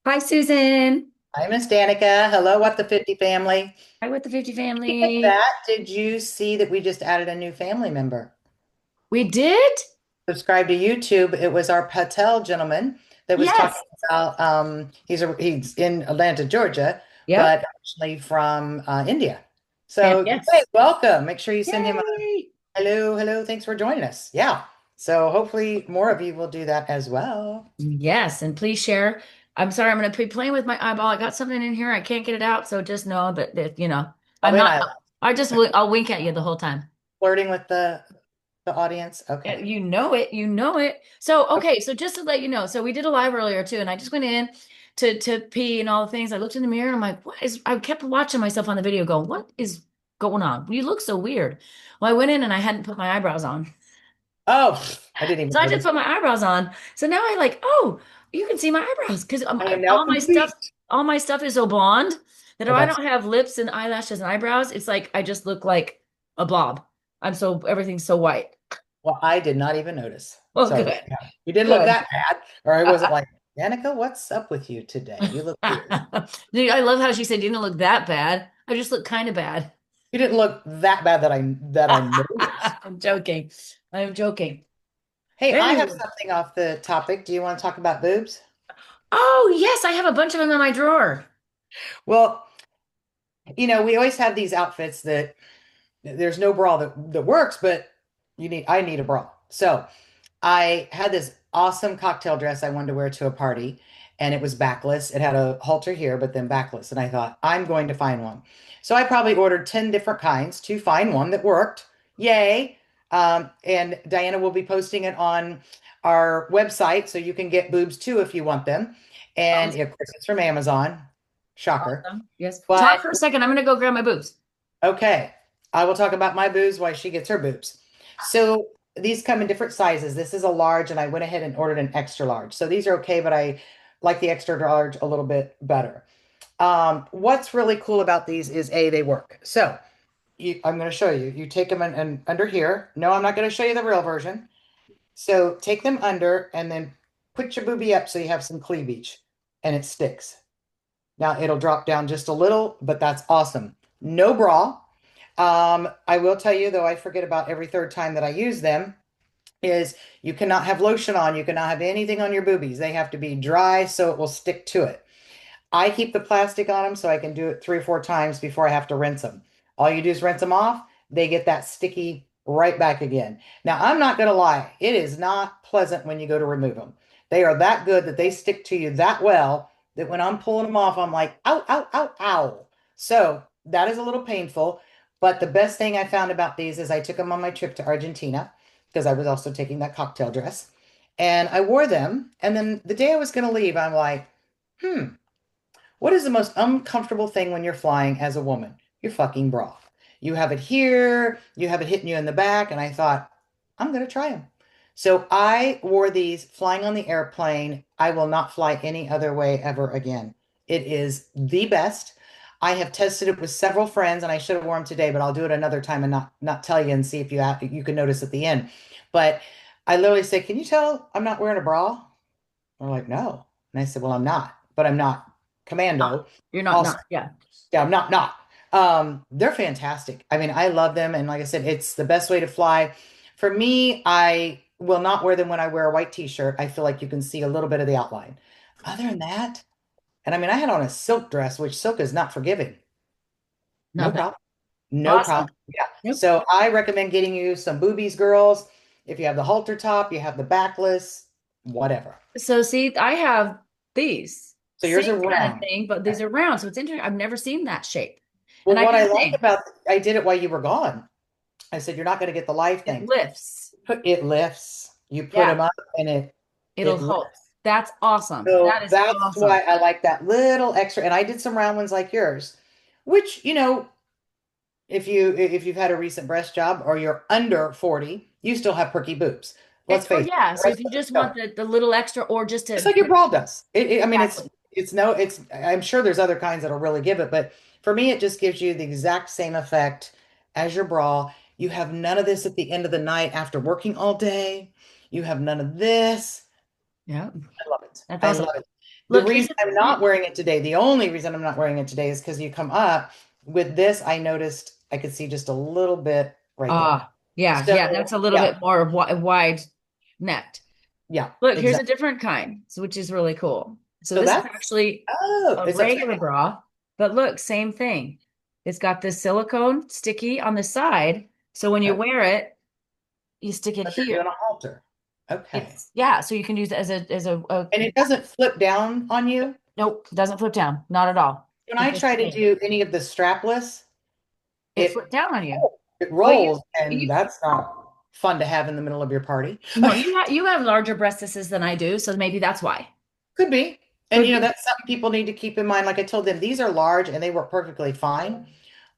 Hi, Susan. Hi, Miss Danica. Hello, what the 50 family. Hi, with the 50 Speaking of family. that, did you see that we just added a new family member? We did? Subscribe to YouTube. It was our Patel gentleman that was talking Yes. about he's in Atlanta, Georgia, Yep. but actually from India. And So hey, yes. welcome. Make sure you send him a Yay. hello, hello. Thanks for joining us. Yeah. So hopefully more of you will do that as well. Yes. And please share. I'm sorry, I'm going to be playing with my eyeball. I got something in here. I can't get it out. So just know that, I'm Probably an not, island. I'll wink at you the whole time. Flirting with the audience. Okay. You know it. You know it. So, Okay. okay. So just to let you know, so we did a live earlier too, and I just went in to pee and all the things. I looked in the mirror and I'm like, I kept watching myself on the video going, what is going on? You look so weird. Well, I went in and I hadn't put my eyebrows on. Oh, I didn't even So I just notice. put my eyebrows on. So now I like, oh, you can see my eyebrows because I am now complete. all my stuff is so blonde that if Oh, I that's don't have lips and eyelashes and eyebrows, it's like I just look like a blob. Everything's so white. well, I did not even notice. Oh, So good. yeah, you didn't look Good. that bad, or I wasn't like, Danica, what's up with you today? You look weird. Dude, I love how she said you didn't look that bad. I just look kind of bad. You didn't look that bad that I noticed. I'm joking. I'm joking. Hey, I have Anyway. something off the topic. Do you want to talk about boobs? Oh, yes, I have a bunch of them in my drawer. Well, we always have these outfits that there's no bra that works, but I need a bra. So I had this awesome cocktail dress I wanted to wear to a party, and it was backless. It had a halter here, but then backless. And I thought, I'm going to find one. So I probably ordered 10 different kinds to find one that worked. Yay. And Diana will be posting it on our website, so you can get boobs too if you want them. And Awesome. of course, it's from Amazon. Shocker. Awesome. Yes. Talk But for a second. I'm going to go grab my boobs. okay, I will talk about my boobs while she gets her boobs. So these come in different sizes. This is a large, and I went ahead and ordered an extra large. So these are okay, but I like the extra large a little bit better. What's really cool about these is A, they work. So I'm going to show you. You take them and under here. No, I'm not going to show you the real version. So take them under and then put your boobie up so you have some cleavage, and it sticks. Now it'll drop down just a little, but that's awesome. No bra. I will tell you, though, I forget about every third time that I use them, is you cannot have lotion on. You cannot have anything on your boobies. They have to be dry so it will stick to it. I keep the plastic on them so I can do it 3 or 4 times before I have to rinse them. All you do is rinse them off. They get that sticky right back again. Now, I'm not going to lie. It is not pleasant when you go to remove them. They are that good that they stick to you that well that when I'm pulling them off, I'm like, ow, ow, ow, ow. So that is a little painful. But the best thing I found about these is I took them on my trip to Argentina because I was also taking that cocktail dress. And I wore them. And then the day I was going to leave, I'm like, what is the most uncomfortable thing when you're flying as a woman? Your fucking bra. You have it here, you have it hitting you in the back, and I thought, I'm going to try them. So I wore these flying on the airplane. I will not fly any other way ever again. It is the best. I have tested it with several friends, and I should have worn them today, but I'll do it another time and not tell you and see if you can notice at the end. But I literally said, "Can you tell I'm not wearing a bra?" They're like, "No." And I said, "Well, I'm not, but I'm not Not. commando." You're not, Also, not. Yeah. yeah, I'm not. They're fantastic. I mean, I love them, and like I said, it's the best way to fly. For me, I will not wear them when I wear a white t-shirt. I feel like you can see a little bit of the outline. Other than that, and I mean, I had on a silk dress, which silk is not forgiving. No Nothing. problem. No problem. Awesome. Yeah. Yep. So I recommend getting you some boobies, girls. If you have the halter top, you have the backless, whatever. So see, I have these So yours same are kind of round. thing, but these are round. So it's interesting. I've never seen that shape. Well, And I what do I the like same. about I did it while you were gone. I said you're not going to get the live It thing. lifts. It lifts. You put Yeah. them up and It'll it hold. lifts. That's awesome. That So is that's why awesome. I like that little extra. And I did some round ones like yours, which, if you've had a recent breast job or you're under 40, you still have perky boobs. Let's Oh face it, yeah. the So rest if you of us just want don't. the little extra or just Just to like your bra does. I mean, exactly. I'm sure there's other kinds that'll really give it, but for me, it just gives you the exact same effect as your bra. You have none of this at the end of the night after working all day. You have none of this. Yeah, I love it. that's I awesome. love it. The Look, here's reason the I'm not thing. wearing it today, the only reason I'm not wearing it today is because you come up with this. I noticed I could see just a little bit right there. Ah, yeah, So yeah, that's a little yeah, bit more wide necked. yeah, Look, here's a exactly. different kind, which is really cool. So So this is that's, actually oh, a it's upside regular down. bra, but look, same thing. It's got this silicone sticky on the side. So when you Okay. wear it, you stick it But you're here. doing a halter. Okay. It's yeah, so you can use it as a And it doesn't flip down on you. nope, it doesn't flip down, not at all. When It I just try to stays. do any of the strapless, It it flipped down on you. it Well, rolls, and you that's not fun to have in the middle of your party. no, you have larger breastises than I do, so maybe that's why. Could be. And Could be. that's something people need to keep in mind. Like I told them, these are large and they work perfectly fine.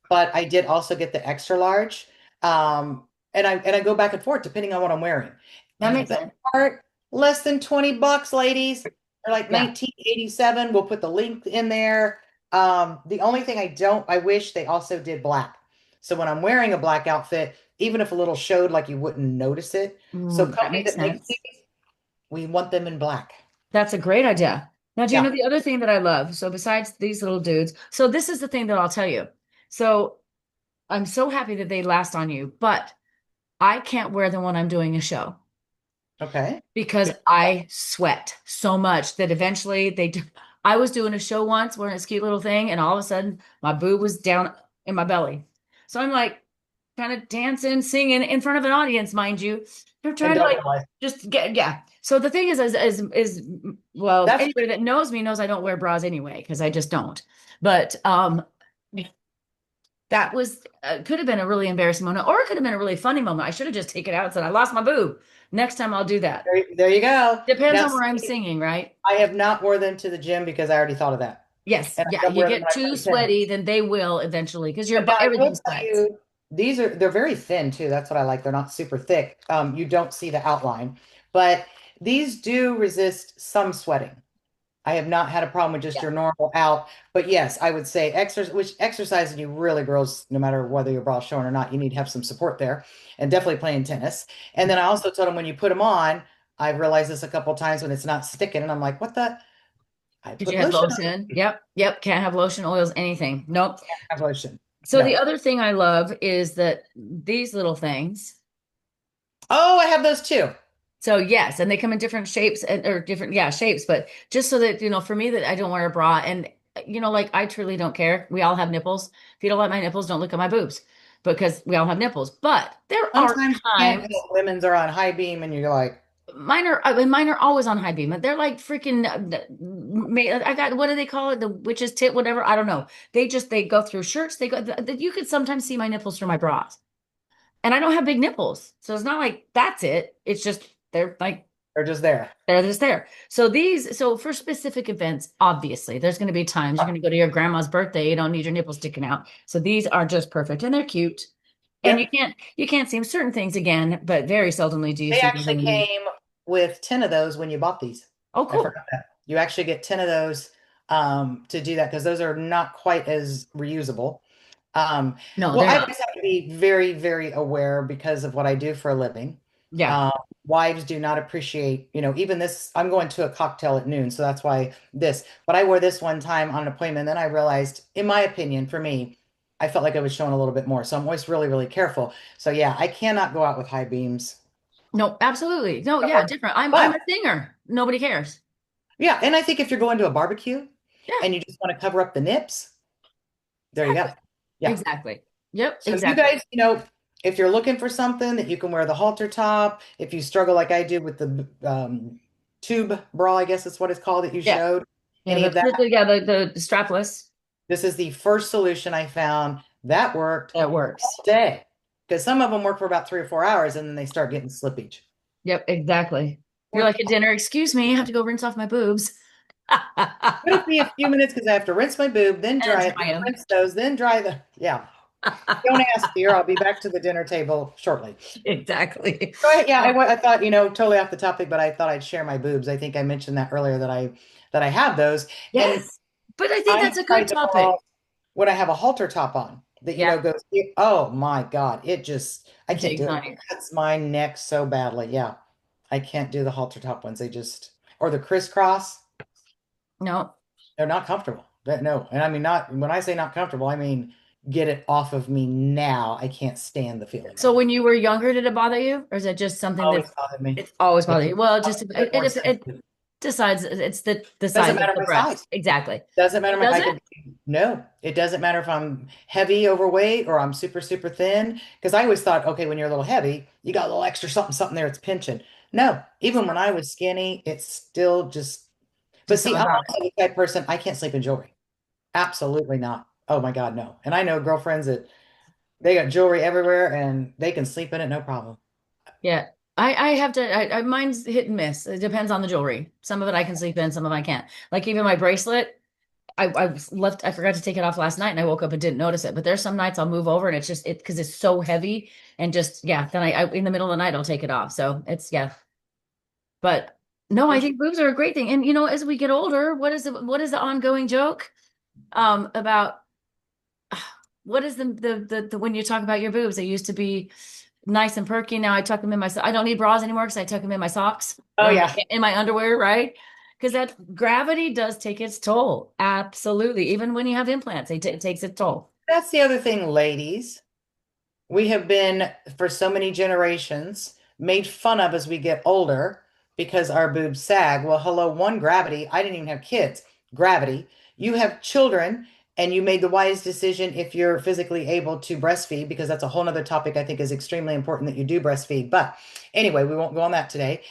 But I did also get the extra large. And I go back and forth depending on what I'm wearing. That And the makes best sense. part, less than $20, ladies. They're like Yeah. 1987. We'll put the link in there. The only thing I wish they also did black. So when I'm wearing a black outfit, even if a little showed, like you wouldn't notice it. So That company makes that makes sense. these, we want them in black. That's a great idea. Now, do you know Yeah. the other thing that I love? So besides these little dudes, so this is the thing that I'll tell you. So I'm so happy that they last on you, but I can't wear them when I'm doing a show Okay. because I sweat so much that eventually I was doing a show once wearing this cute little thing, and all of a sudden my boob was down in my belly. So I'm like kind of dancing, singing in front of an audience, mind you. They're And trying to don't like realize just get, yeah. So the thing is well, that's anybody that knows me knows I don't wear bras anyway because I just don't. But that was could have been a really embarrassing moment, or it could have been a really funny moment. I should have just taken it out and said, I lost my boob. Next time I'll do that. there you go. Depends Now, on where I'm see, singing, right? I have not wore them to the gym because I already thought of that. Yes. And I Yeah. don't You wear them get when I too play tennis. sweaty, then they will eventually because But now I everything will tell sweats. you, they're very thin too. That's what I like. They're not super thick. You don't see the outline, but these do resist some sweating. I have not had a problem with just Yeah. your normal out. But yes, I would say exercising you really, girls, no matter whether your bra's showing or not, you need to have some support there and definitely playing tennis. And then I also told them when you put them on, I've realized this a couple times when it's not sticking, and I'm like, what the? I Did you put have lotion on. lotion? Yep. Yep. Can't have lotion, oils, anything. Nope. I have lotion. So the No. other thing I love is that these little things. Oh, I have those too. So yes, and they come in different shapes or different, yeah, shapes, but just so that, for me that I don't wear a bra and like I truly don't care. We all have nipples. If you don't like my nipples, don't look at my boobs because we all have nipples. But there are Sometimes you can't times help women's are on high beam and you're like, I mean, mine are always on high beam. They're like freaking I got what do they call it? The witch's tit, whatever. I don't know. They go through shirts. You could sometimes see my nipples through my bras. And I don't have big nipples. So it's not like that's it. It's just they're like they're just there. they're just there. So for specific events, obviously, there's going to be times you're going to go to your grandma's birthday, you don't need your nipples sticking out. So these are just perfect and they're cute. And Yep. you can't see certain things again, but very seldomly do you They see them actually when you came with 10 of those when you bought these. oh I cool. forgot that. You actually get 10 of those to do that because those are not quite as reusable. Um, No, well, they're I not. just have to be very, very aware because of what I do for a living. Yeah. Um, Wives do not appreciate, even this. I'm going to a cocktail at noon, so that's why this. But I wore this one time on an appointment, then I realized, in my opinion, for me, I felt like I was showing a little bit more. So I'm always really, really careful. So yeah, I cannot go out with high beams. No, absolutely. No, yeah, different. I'm a But singer. Nobody cares. yeah, and I think if you're going to a barbecue Yeah, and you just want to cover up the nips, there you go. exactly. Yeah. Exactly. Yep, So you exactly. guys, if you're looking for something that you can wear the halter top, if you struggle like I do with the tube bra, I guess that's what it's called that you Yeah. showed, Yeah, any of that, the strapless. this is the first solution I found that worked That all works. day. Because some of them work for about 3 or 4 hours and then they start getting slippage. Yep, exactly. You're Worked. like at dinner, excuse me, I have to go rinse off my boobs. It'll be a few minutes because I have to rinse my boob, then And dry it, then try them. rinse those, then dry the, yeah. Don't ask, dear. I'll be back to the dinner table shortly. Exactly. Go ahead. Yeah, I thought, totally off the topic, but I thought I'd share my boobs. I think I mentioned that earlier that I have those. And Yes. But I think I that's a good tried the bra topic. when I have a halter top on that, Yeah, goes, oh my God, I it can't takes do it. on It you. cuts my neck so badly. Yeah. I can't do the halter top ones. They just, or the crisscross, No. they're not comfortable. No. And I mean, not when I say not comfortable, I mean, get it off of me now. I can't stand the feeling So of it. when you were younger, did it bother you, or is it just something that Always bothered me. it's always It's bothered you? Well, it a just bit more it sensitive. decides it's the Doesn't size of matter the my size. breast. Exactly. Doesn't matter my, Does I it? could, no, it doesn't matter if I'm heavy, overweight, or I'm super, super thin. Because I always thought, okay, when you're a little heavy, you got a little extra something, something there, it's pinching. No, even when I was skinny, it's still just, but Just see, something I'm about it. also the type of person, I can't sleep in jewelry. Absolutely not. Oh my God, no. And I know girlfriends that they got jewelry everywhere and they can sleep in it, no problem. Yeah. I have to mine's hit and miss. It depends on the jewelry. Some of it I can sleep in, some of it I can't. Like even my bracelet, I forgot to take it off last night and I woke up and didn't notice it. But there's some nights I'll move over and it's just it because it's so heavy and just yeah, then I in the middle of the night I'll take it off. So it's yeah. But no, I There's think boobs are a great thing. And as we get older, what is the ongoing joke about what is the when you talk about your boobs, they used to be nice and perky. Now I tuck them in my I don't need bras anymore because I tuck them in my socks Oh or yeah. in my underwear, right? Because that gravity does take its toll. Absolutely. Even when you have implants, it takes its toll. That's the other thing, ladies. We have been, for so many generations, made fun of as we get older because our boobs sag. Well, hello, one, gravity. I didn't even have kids. Gravity. You have children, and you made the wise decision if you're physically able to breastfeed, because that's a whole nother topic I think is extremely important that you do breastfeed. But anyway, we won't go on that today.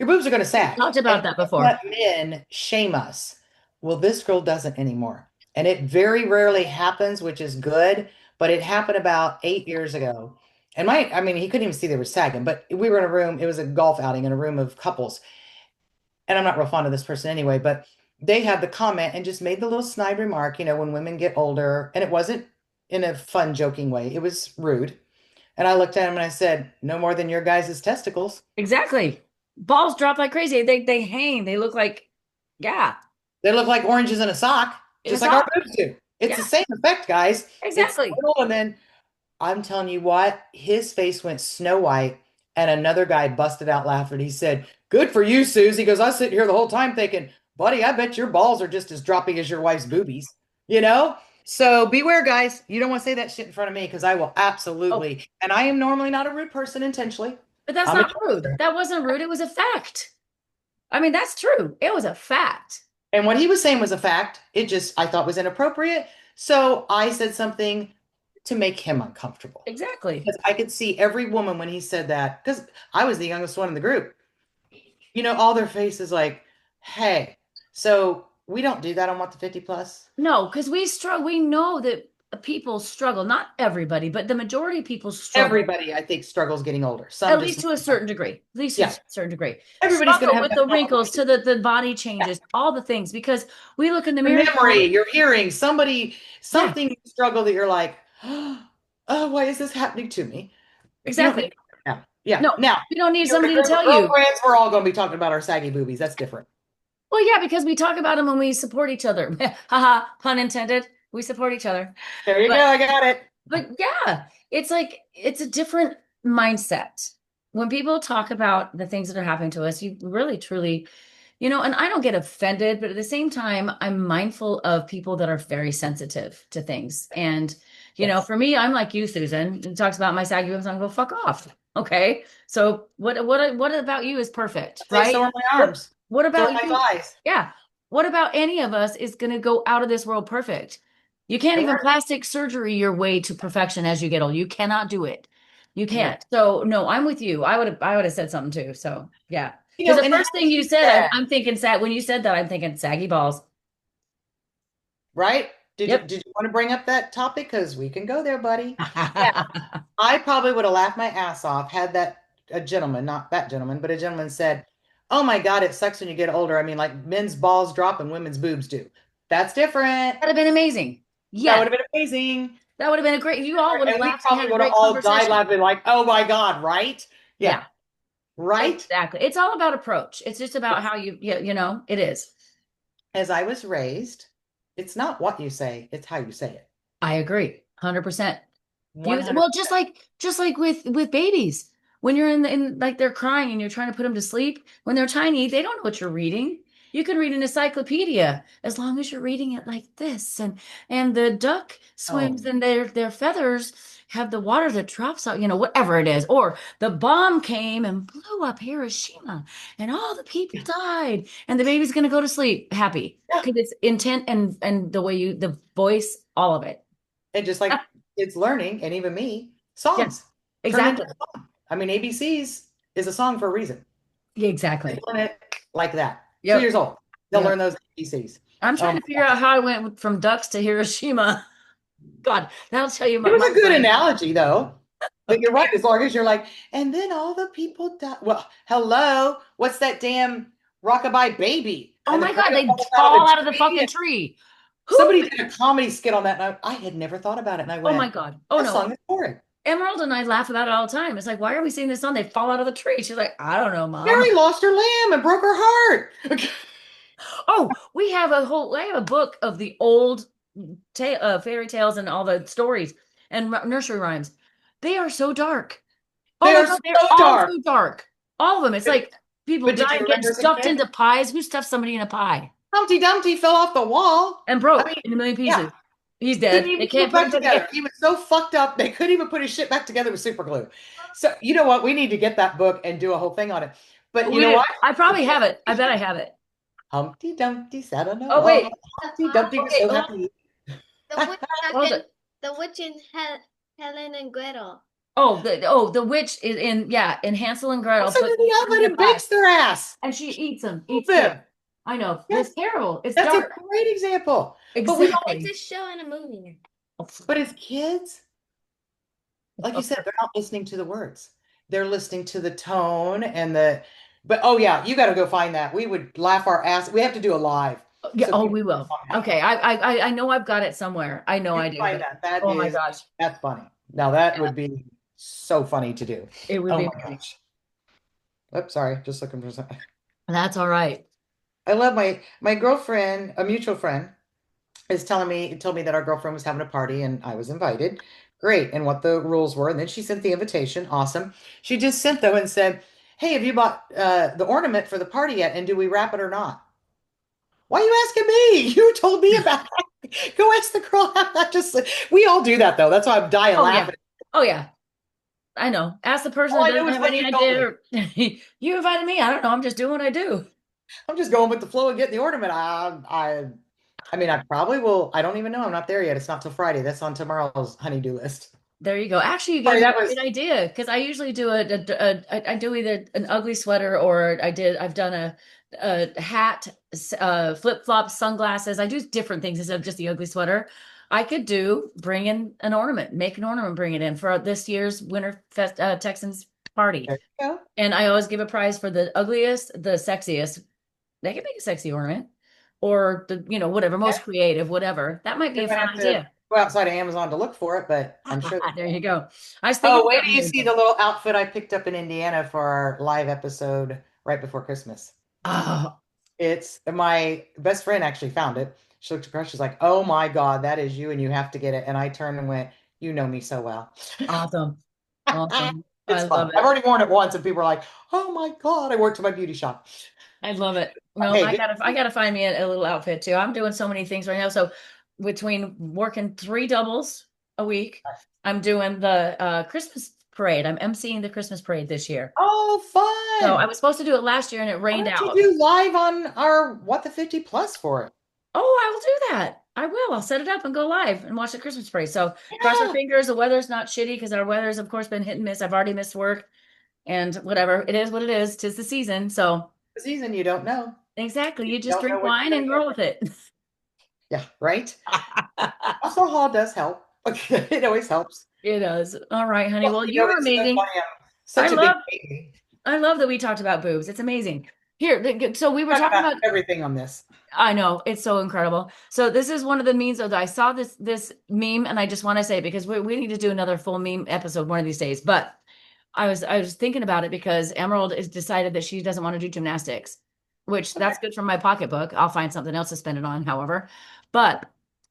Your boobs are going to We sag. talked And about that we before. let men shame us. Well, this girl doesn't anymore. And it very rarely happens, which is good, but it happened about 8 years ago. And I mean, he couldn't even see they were sagging, but we were in a room, it was a golf outing in a room of couples. And I'm not real fond of this person anyway, but they had the comment and just made the little snide remark, when women get older, and it wasn't in a fun, joking way. It was rude. And I looked at him and I said, no more than your guys' testicles. Exactly. Balls drop like crazy. They hang. They look like yeah, They look like oranges in a sock, in a just like our sock. boobs do. It's the Yeah, same effect, guys. It's exactly. little, and then I'm telling you what, his face went snow white, and another guy busted out laughing. He said, "Good for you, Susie." He goes, "I was sitting here the whole time thinking, buddy, I bet your balls are just as droppy as your wife's boobies." You know? So beware, guys. You don't want to say that shit in front of me because I will Oh, absolutely. And I am normally not a rude person intentionally. but that's I'm a not rude. jokester. That wasn't rude. It was a fact. I mean, that's true. It was a fact. And what he was saying was a fact. It just, I thought was inappropriate. So I said something to make him uncomfortable. Exactly. Because I could see every woman when he said that, because I was the youngest one in the group, all their faces like, hey, so we don't do that on What the 50 Plus. No, because we struggle. We know that people struggle. Not everybody, but the majority of people struggle, Everybody, I think, struggles getting older. Some at just, least to a certain degree. At least to a yeah, certain degree. everybody's going to Struggle have with that the moment. wrinkles, to the body changes, all the things. Because we look in the Your mirror and memory, go, your hearing, somebody, yeah, something you struggle that you're like, oh, why is this happening to me? You don't need, exactly. yeah, yeah. No, Now, you don't need you're in a somebody to group of tell you. girlfriends, we're all going to be talking about our saggy boobies. That's different. Well, yeah, because we talk about them when we support each other. Haha, pun intended. We support each other. There you go. But I got it. But yeah, it's like it's a different mindset. When people talk about the things that are happening to us, you really truly, and I don't get offended, but at the same time, I'm mindful of people that are very sensitive to things. And, Yes. for me, I'm like you, Susan. It talks about my saggy boobs, I'm go fuck off. Okay. So what about you is perfect, I say, so right? are my What arms. what So are about my you? thighs. Yeah. What about any of us is gonna go out of this world perfect? You can't They even weren't. plastic surgery your way to perfection as you get old. You cannot do it. You No. can't. So no, I'm with you. I would have said something too. So yeah. Because the And first thing having you said, said, I'm thinking when you said that, I'm thinking saggy balls. right? Yep. Did you want to bring up that topic? Because we can go there, buddy. Now, I probably would have laughed my ass off had that a gentleman, not that gentleman, but a gentleman said, "Oh my God, it sucks when you get older. I mean, like men's balls drop and women's boobs do. That's different." That'd have been amazing. That would Yes. have been amazing. That would have been a great, you all would have And we laughed and had probably a would have great all died conversation. laughing, like, "Oh my God," right? Yeah, Yeah, right. exactly. It's all about approach. It's just about how it is. As I was raised, it's not what you say, it's how you say it. I agree. 100%. Well, 100%. just like with babies. when you're in like they're crying and you're trying to put them to sleep, when they're tiny, they don't know what you're reading. You can read an encyclopedia as long as you're reading it like this. And the duck swims Oh, and their feathers have the water that drops out, whatever it is. Or the bomb came and blew up Hiroshima and all the people died and the baby's gonna go to sleep happy yeah. because it's intent and the way the voice, all of it. And just like it's learning, and even me, Yeah, songs turn into exactly. a song. I mean, ABCs is a song for a reason. Yeah, They exactly. learn it like that. Two Yep. years old, they'll Yep. learn those ABCs. I'm Oh trying my to figure out gosh. how I went from ducks to Hiroshima. God, that'll tell you It my was a good brain. analogy, though. But you're Okay. right, as long as you're like, and then all the people die. Well, hello, what's that damn rockabye baby? Oh And the my God, cradle they falls out of a fall out of the tree. fucking And tree. Who? somebody did a comedy skit on that, and I had never thought about it. And I Oh my went, God. Oh that no. song is boring. Emerald and I laugh about it all the time. It's like, why are we singing this song? They fall out of the tree. She's like, I don't know, Mom. Mary lost her lamb and broke her heart. Oh, I have a book of the old fairy tales and all the stories and nursery rhymes. They are so dark. Oh They my are God, so they're all dark. so dark. All of them. It's like people But did die you and get remember as a stuffed kid? into pies. Who stuffed somebody in a pie Humpty Dumpty fell off the wall. and I broke mean, in a million yeah, pieces? He's couldn't dead. They even put can't put him back back together. together. He was so fucked up, they couldn't even put his shit back together with super glue. So, you know what? We need to get that book and do a whole thing on it. But you We know do. what? I The probably kid, have it. I bet I have it. Humpty Dumpty sat on a Oh wall. wait. Humpty Dumpty was Okay. so Oh, happy. The witch hold and it. the witch and Helen and Gretel. The witch is in Hansel and Gretel Goes into put the things oven in a and pie bakes their ass. and she eats kids. Them. I know. Yes, It's terrible. It's that's a dark. great example. But we all, It's Exactly. a show and a movie. but as kids, like you said, they're not listening to the words. They're listening to the tone and but oh yeah, you got to go find that. We would laugh our ass. We have to do a live Yeah, so oh, people we can will. find Okay. I know I've got it somewhere. I know you I can do, find but that. oh my gosh. That's funny. Now that Yeah, would be so funny to do. it would Oh be my amazing. gosh. Oops, sorry, just looking for something. That's all right. I love my girlfriend, a mutual friend, is told me that our girlfriend was having a party and I was invited. Great, and what the rules were. And then she sent the invitation. Awesome. She just sent though and said, "Hey, have you bought the ornament for the party yet? And do we wrap it or not?" Why are you asking me? You told me about it. Go ask the girl. I just we all do that though. That's why I'm dying Oh yeah. laughing. Oh yeah. I know. Ask the person All that I know doesn't is have what any you told idea. me. You invited me. I don't know. I'm just doing what I do. I'm just going with the flow and getting the ornament. I mean, I probably will. I don't even know. I'm not there yet. It's not till Friday. That's on tomorrow's honey-do list. There you go. Actually, you gave Sorry, me that a great was idea because I usually do I do either an ugly sweater or I've done a hat, flip-flops, sunglasses. I do different things instead of just the ugly sweater. I could bring in an ornament, make an ornament, bring it in for this year's Winter Fest Texans party. there you go. And I always give a prize for the ugliest, the sexiest. They can make a sexy ornament or whatever, Yeah, most creative, whatever. That might be you're a gonna fun have to idea. go outside of Amazon to look for it, but I'm sure. There you go. I was thinking Oh, wait about till you doing see that. the little outfit I picked up in Indiana for our live episode right before Christmas. Oh, It's my best friend actually found it. She looked across, she's like, "Oh my God, that is you, and you have to get it." And I turned and went, "You know me so well." awesome. Awesome. I It's love fun. I've it. already worn it once, and people are like, "Oh my God, I wore it to my beauty shop." I love it. Well, Hey, I gotta find me a little outfit too. I'm doing so many things right now. So between working three doubles a week, I'm doing the Christmas parade. I'm emceeing the Christmas parade this year. oh, So I fun. was supposed to do it last year and it Why rained don't you out. do live on our What the 50 Plus for it? Oh, I will do that. I will. I'll set it up and go live and watch the Christmas parade. So cross our Yeah, fingers. The weather's not shitty because our weather's of course been hit and miss. I've already missed work and whatever. It is what it is. 'Tis the season. So the season you don't know. exactly. You You just don't know drink what you're wine gonna and get. roll with it. Yeah, right? Alcohol does help. It always helps. It does. All right, honey. Well, Well, you are it's so amazing. funny. I'm I such a big love baby. I love that we talked about boobs. It's amazing. Here, so we were Talk talking about about everything on this. I know, it's so incredible. So this is one of the memes that I saw this meme and I just want to say it because we need to do another full meme episode one of these days. But I was thinking about it because Emerald has decided that she doesn't want to do gymnastics, which Okay. that's good for my pocketbook. I'll find something else to spend it on, however. But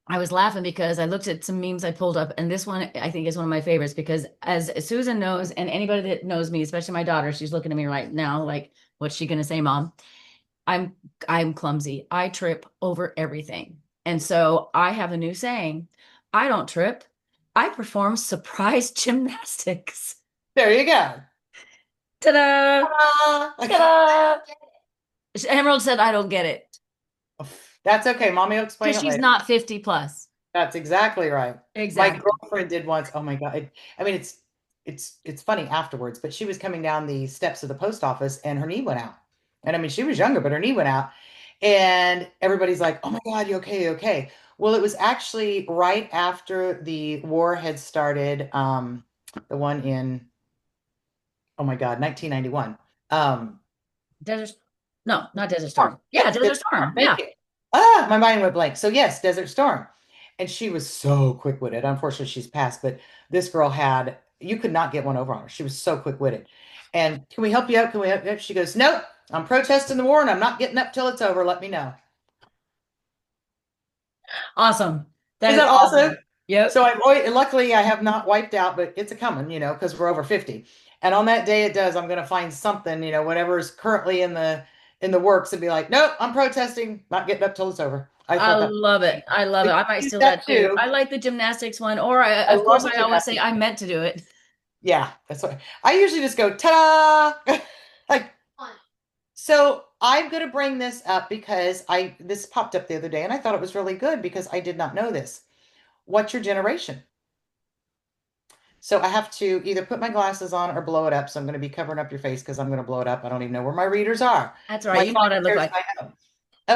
I was laughing because I looked at some memes I pulled up, and this one I think is one of my favorites because as Susan knows, and anybody that knows me, especially my daughter, she's looking at me right now like, what's she gonna say, Mom? I'm I'm clumsy. I trip over everything. And so I have a new saying. I don't trip. I perform surprise gymnastics. There you go. Ta-da! Ah. Ta-da! Emerald said I don't get it That's okay. Mommy will explain because it she's later. not 50 plus. That's exactly right. My Exactly. girlfriend did once. Oh my God. I mean, it's funny afterwards, but she was coming down the steps of the post office and her knee went out. And I mean, she was younger, but her knee went out. And everybody's like, "Oh my God, you okay? You okay?" Well, it was actually right after the war had started, the one in, oh my God, 1991. Desert. No, not Desert Storm. Storm. Yeah, Yes, Desert Desert Storm. Storm. Thank Yeah. you. Ah, my mind went blank. So yes, Desert Storm. And she was so quick-witted. Unfortunately, she's passed, but this girl had, you could not get one over on her. She was so quick-witted. And can we help you out? Can we help you out? She goes, nope, I'm protesting the war and I'm not getting up till it's over. Let me know. Awesome. That Is is that awesome? awesome. Yep. So luckily I have not wiped out, but it's a coming, because we're over 50. And on that day it does, I'm gonna find something, whatever is currently in the works and be like, nope, I'm protesting, not getting up till it's over. I I thought that love it. I love we it. can I might use steal that that too. too. I like the gymnastics one, or I of course, love the I always say gymnastics. I meant to do it. Yeah, that's what I usually just go ta-da. Like, so I'm gonna bring this up because this popped up the other day and I thought it was really good because I did not know this. What's your generation? So I have to either put my glasses on or blow it up. So I'm going to be covering up your face because I'm going to blow it up. I don't even know where my readers are. That's right. My You know fine what I look ears, like. I know.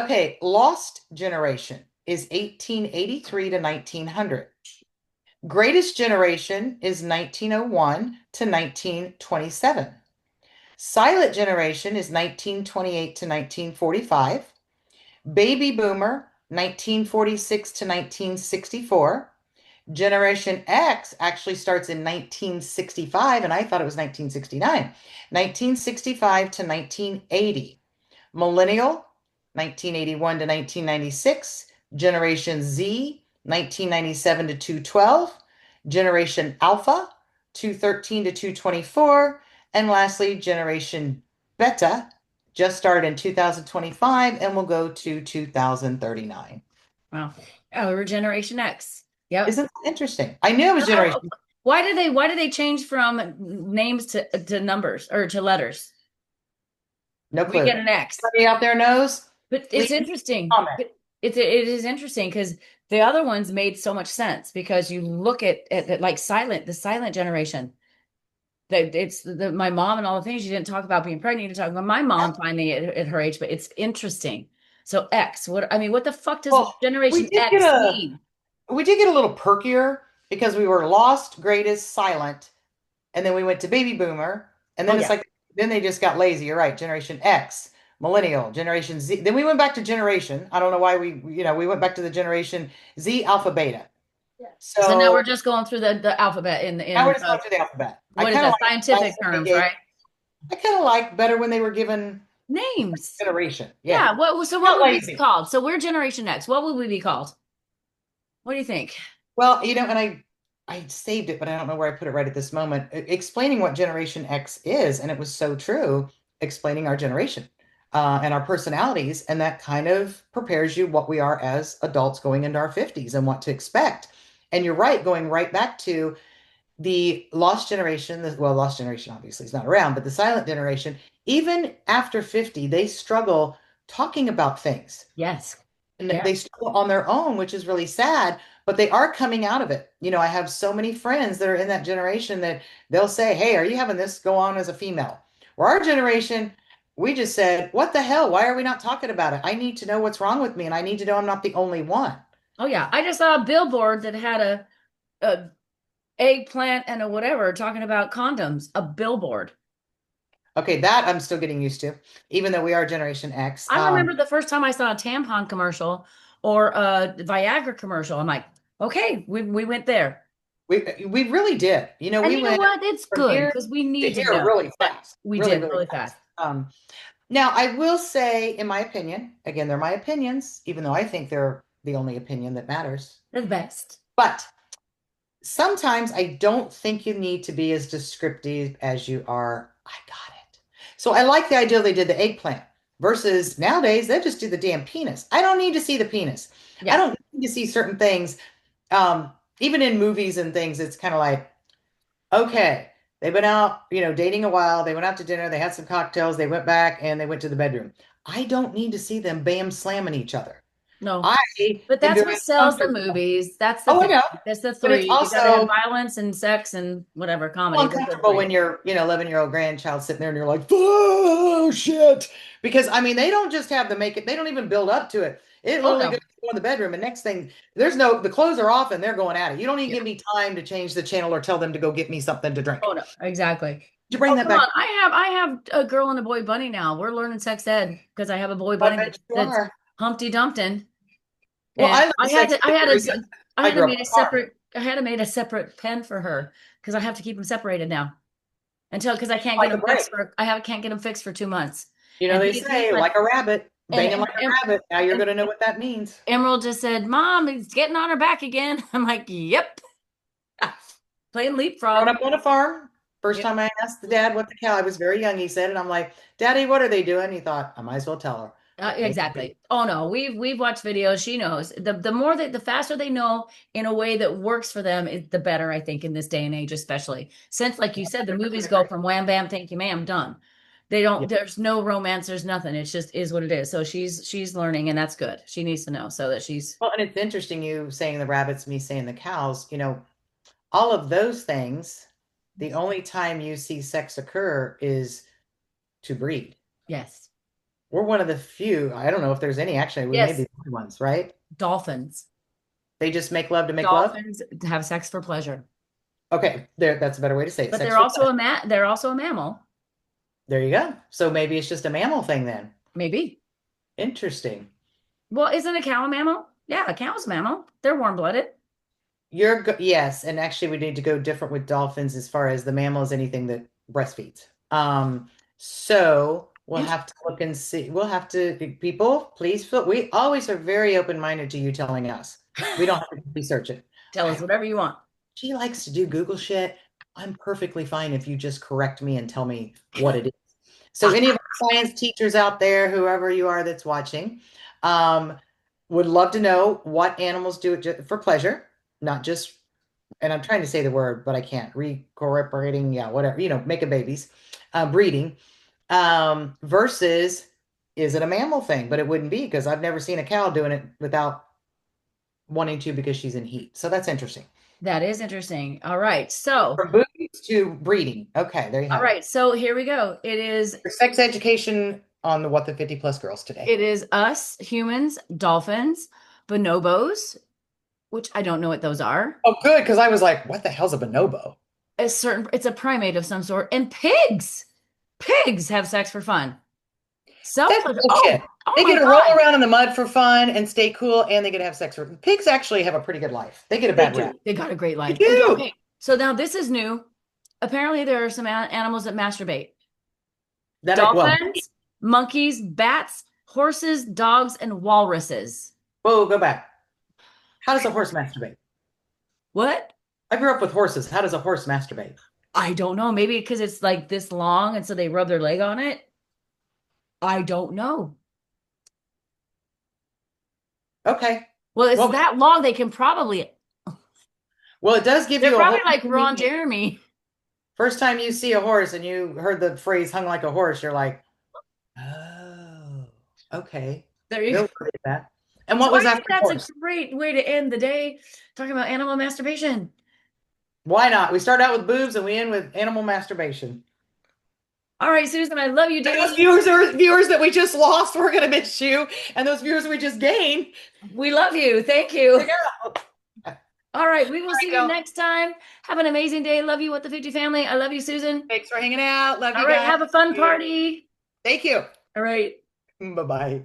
Okay, Lost Generation is 1883 to 1900. Greatest Generation is 1901 to 1927. Silent Generation is 1928 to 1945. Baby Boomer, 1946 to 1964. Generation X actually starts in 1965, and I thought it was 1969. 1965 to 1980. Millennial, 1981 to 1996. Generation Z, 1997 to 212. Generation Alpha, 213 to 224. And lastly, Generation Beta just started in 2025 and will go to 2039. Wow. Oh, we're Generation X. Yep. Isn't that interesting? I knew it was Oh, Generation. why did they change from names to numbers or to letters? No We clue. get an X. Anybody out there knows? But Leave it's a interesting. comment. It is interesting because the other ones made so much sense because you look at like the silent generation. That it's my mom and all the things you didn't talk about being pregnant. You didn't talk about my mom finally at her age, but it's interesting. So X, what the fuck does Well, we Generation did get X a mean? we did get a little perkier because we were lost, greatest, silent, and then we went to baby boomer, and Oh then it's yeah. like then they just got lazy. You're right. Generation X, millennial, Generation Z. Then we went back to generation. I don't know why we went back to the Generation Z, Alpha, Beta. So now we're So just going through the alphabet now we're in just going through the alphabet. I what is kind of that? like the advice Scientific that they terms, gave. right? I kind of like better when they were given Names. generation. Yeah, Yeah. What not would we be lazy. called? So we're Generation X. What would we be called? What do you think? Well, and I saved it, but I don't know where I put it right at this moment. Explaining what Generation X is, and it was so true, explaining our generation and our personalities, and that kind of prepares you what we are as adults going into our 50s and what to expect. And you're right, going right back to the lost generation, well, lost generation obviously is not around, but the silent generation, even after 50, they struggle talking about things Yes. and Yeah. they struggle on their own, which is really sad, but they are coming out of it. I have so many friends that are in that generation that they'll say, "Hey, are you having this go on as a female?" Or our generation, we just said, "What the hell? Why are we not talking about it? I need to know what's wrong with me, and I need to know I'm not the only one." Oh yeah. I just saw a billboard that had a eggplant and a whatever talking about condoms. A billboard. Okay, that I'm still getting used to, even though we are Generation X. I remember the first time I saw a tampon commercial or a Viagra commercial. I'm like, okay, we went there. We really did. And We you know went what? It's from good here because we to need to here know. really But fast, we really, did really really fast. fast. Now, I will say, in my opinion, again, they're my opinions, even though I think they're the only opinion that matters. The best. But sometimes I don't think you need to be as descriptive as you are. I got it. So I like the idea they did the eggplant versus nowadays they just do the damn penis. I don't need to see the penis. I Yeah. don't need to see certain things. Even in movies and things, it's kind of like, okay, they've been out, dating a while. They went out to dinner, they had some cocktails, they went back and they went to the bedroom. I don't need to see them bam slamming each other. No. I But am that's what very sells the comfortable. movies. That's the Oh, I thing. know. That's the But it's three. You got to have also violence and sex and whatever comedy. Those are the uncomfortable three. when your 11-year-old grandchild sitting there and you're like, oh shit. Because I mean, they don't just have the make it, they don't even build up to it. It Oh literally goes no. in the bedroom, and next thing, the clothes are off and they're going at it. You don't even Yeah. give me time to change the channel or tell them to go get me something to drink. Oh no. Exactly. Did you bring Oh that come back? on. I have a girl and a boy bunny now. We're learning sex ed because I have a boy I bunny bet you that's are. Humpty Dumptin. Well, And I learned sex because I I had to grew up make on a a farm. separate pen for her because I have to keep them separated now because I can't get Like a them break. fixed for I have can't get them fixed for 2 months. And They say, like a rabbit, banging like a rabbit. Now you're and going to know what that means. Emerald just said, "Mom, it's getting on her back again." I'm like, "Yep, playing Growing leapfrog." up on a farm, first Yep. time I asked the dad what the cow, I was very young, he said, and I'm like, Daddy, what are they doing? He thought, I might as well tell her. Exactly. Oh no, we've watched videos. She knows. The faster they know in a way that works for them, the better, I think, in this day and age, especially since, like you said, the movies go from wham bam, thank you, ma'am, done. They Yeah. don't, there's no romance, there's nothing. It's just is what it is. So she's learning, and that's good. She needs to know so that she's Well, and it's interesting you saying the rabbits, me saying the cows, all of those things, the only time you see sex occur is to breed. yes. We're one of the few, I don't know if there's any, actually, we may be Yes. the only ones, right? Dolphins. They just make love to make love. Dolphins have sex for pleasure. Okay, that's a better way to say it. But Sex for pleasure. they're also a mammal. There you go. So maybe it's just a mammal thing then. Maybe. Interesting. Well, isn't a cow a mammal? Yeah, a cow's a mammal. They're warm-blooded. Yes, and actually we need to go different with dolphins as far as the mammal is anything that breastfeeds. So we'll have to look and see. We'll have to, people, please feel, we always are very open-minded to you telling us. We don't have to research it. Tell us whatever you want. She likes to do Google shit. I'm perfectly fine if you just correct me and tell me what it is. So any of our science teachers out there, whoever you are that's watching, would love to know what animals do it for pleasure, not just, and I'm trying to say the word, but I can't, recooperating, yeah, whatever, making babies, breeding, versus is it a mammal thing? But it wouldn't be because I've never seen a cow doing it without wanting to because she's in heat. So that's interesting. That is interesting. All right. So, From boobies to breeding. Okay, there you have all right. So here we go. Sex education on the What the 50 Plus Girls today. It is us, humans, dolphins, bonobos, which I don't know what those are. Oh, good, because I was like, what the hell's a bonobo? It's a primate of some sort. And pigs. Pigs have sex for fun. That's bullshit. They my get to roll God. around in the mud for fun and stay cool, and they get to have sex. Pigs actually have a pretty good life. They get a bad rap. They got a great life. They do. Okay. So now this is new. Apparently, there are some animals that masturbate. Dolphins, monkeys, bats, horses, dogs, and walruses. Whoa, go back. How does a horse masturbate? What? I grew up with horses. How does a horse masturbate? I don't know. Maybe because it's like this long, and so they rub their leg on it. I don't know. Okay. Well, it's that long. They can probably. Well, it does give They're you a probably whole like Ron Jeremy. First time you see a horse and you heard the phrase "hung like a horse," you're like, "Oh, okay." There you go. That. And what was after That's horse? a great way to end the day talking about animal masturbation. Why not? We start out with boobs and we end with animal masturbation. All right, Susan, I love you, dear. Those viewers that we just lost, we're gonna miss you. And those viewers we just gained, we love you. Thank you. All right, we will see you next time. Have an amazing day. Love you, What the 50 family. I love you, Susan. Thanks for hanging out. Love you. All right, guys. have a fun party. Thank you. All right. Bye-bye. Bye.